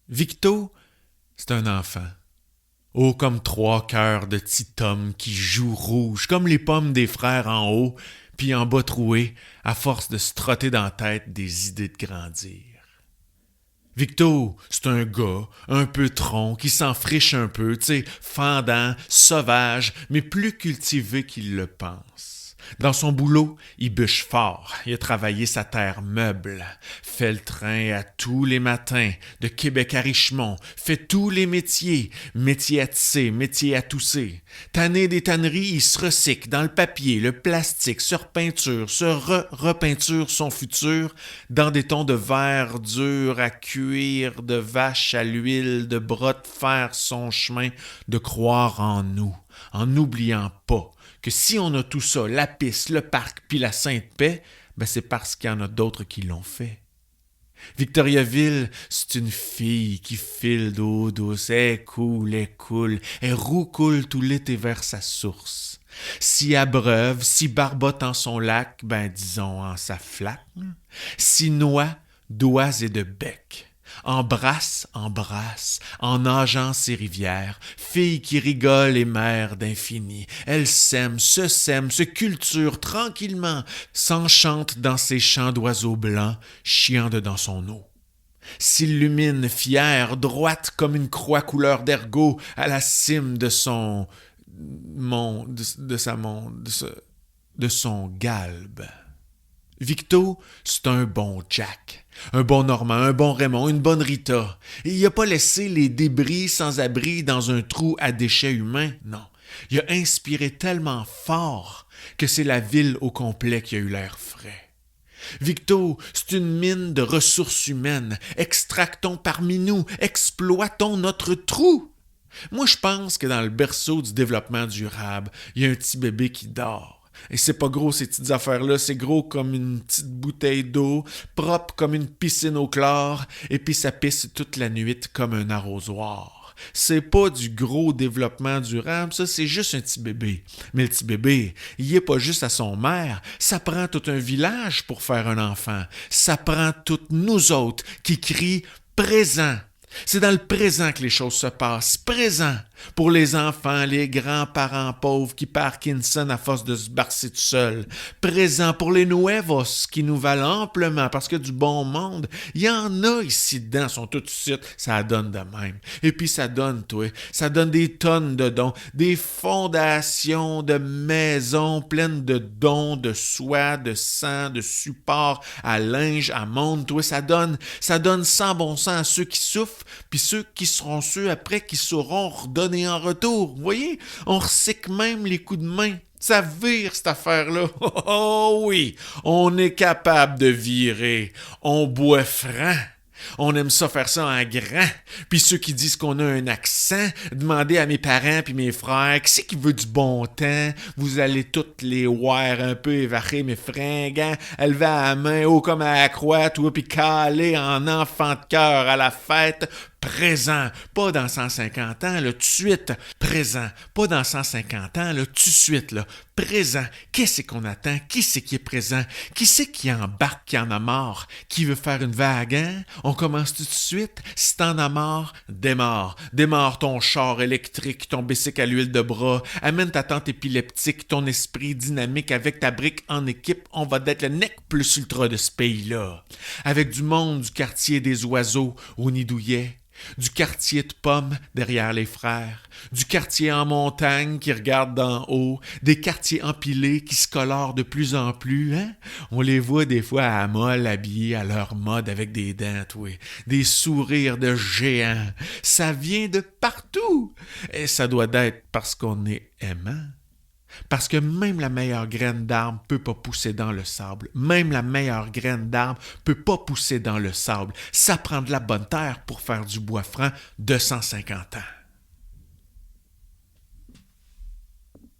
Victo, c'est un enfant. Haut comme trois cœurs de petits hommes qui jouent rouge, comme les pommes des frères en haut, puis en bas troués, à force de se trotter dans la tête des idées de grandir. Victo, c'est un gars, un peu tronc, qui s'en friche un peu, tu sais, fendant, sauvage, mais plus cultivé qu'il le pense. Dans son boulot, il bûche fort. Il a travaillé sa terre meuble, fait le train à tous les matins, de Québec à Richemont, fait tous les métiers, métier à tisser, métier à tousser. Tanné des tanneries, il se recycle dans le papier, le plastique, se repeinture, se repeinture son futur dans des tons de verre dur à cuire, de vache à l'huile, de brotte faire son chemin, de croire en nous, en n'oubliant pas que si on a tout ça, la piste, le parc, puis la Sainte-Paix, ben c'est parce qu'il y en a d'autres qui l'ont fait. Victoriaville, c'est une fille qui file d'eau douce, elle coule, elle roucoule tout l'été vers sa source. Si abreuve, si barbotte en son lac, ben disons en sa flaque, si noie, d'oies et de bec. Embrasse, en nageant ses rivières, fille qui rigole et mère d'infini. Elle sème, se culture tranquillement, s'enchante dans ses champs d'oiseaux blancs, chiant dedans son eau. S'illumine fière, droite comme une croix couleur d'ergot, à la cime de son monde, de son galbe. Victo, c'est un bon Jack, un bon Normand, un bon Raymond, une bonne Rita. Et il n'a pas laissé les débris sans abri dans un trou à déchets humains, non. Il a inspiré tellement fort que c'est la ville au complet qui a eu l'air frais. Victo, c'est une mine de ressources humaines. Extractons parmi nous, exploitons notre trou. Moi, je pense que dans le berceau du développement durable, il y a un petit bébé qui dort. Et c'est pas gros ces petites affaires-là, c'est gros comme une petite bouteille d'eau, propre comme une piscine au chlore, et puis ça pisse toute la nuit comme un arrosoir. C'est pas du gros développement durable, ça c'est juste un petit bébé. Mais le petit bébé, il est pas juste à son mère, ça prend tout un village pour faire un enfant. Ça prend toutes nous autres qui crient « présent ». C'est dans le présent que les choses se passent. Présent. Pour les enfants, les grands-parents pauvres qui Parkinson à force de se barcer tout seul. Présent pour les nuevos qui nous valent amplement parce que du bon monde, il y en a ici dedans, sont tout de suite, ça donne de même. Et puis ça donne, toi, ça donne des tonnes de dons, des fondations de maisons pleines de dons, de soie, de sang, de support à linge, à monde, toi, ça donne sans bon sens à ceux qui souffrent, puis ceux qui seront ceux après qui sauront redonner en retour. Vous voyez, on recycle même les coups de main. Ça vire, cette affaire-là. Oh oui, on est capable de virer. On boit franc. On aime ça faire ça en grand. Puis ceux qui disent qu'on a un accent, demandez à mes parents puis mes frères, qui c'est qui veut du bon temps? Vous allez toutes les voir un peu évarrer mes fringants, élever à la main haut comme à la croix, toi, puis caler en enfant de cœur à la fête. Présent, pas dans 150 ans, là, tout de suite. Présent, pas dans 150 ans, là, tout de suite, là. Présent, qu'est-ce qu'on attend? Qui c'est qui est présent? Qui c'est qui embarque, qui en a marre? Qui veut faire une vague, hein? On commence tout de suite. Si t'en as marre, démarre. Démarre ton char électrique, ton bicycle à l'huile de bras. Amène ta tante épileptique, ton esprit dynamique avec ta brique en équipe. On va d'être le nec plus ultra de ce pays-là. Avec du monde du quartier des oiseaux au Nidouillet. Du quartier de pommes derrière les frères, du quartier en montagne qui regarde d'en haut, des quartiers empilés qui se colorent de plus en plus, hein? On les voit des fois à molle habillés à leur mode avec des dents, oui, des sourires de géants. Ça vient de partout. Et ça doit être parce qu'on est aimant. Parce que même la meilleure graine d'arbre peut pas pousser dans le sable. Même la meilleure graine d'arbre peut pas pousser dans le sable. Ça prend de la bonne terre pour faire du bois franc de 150 ans.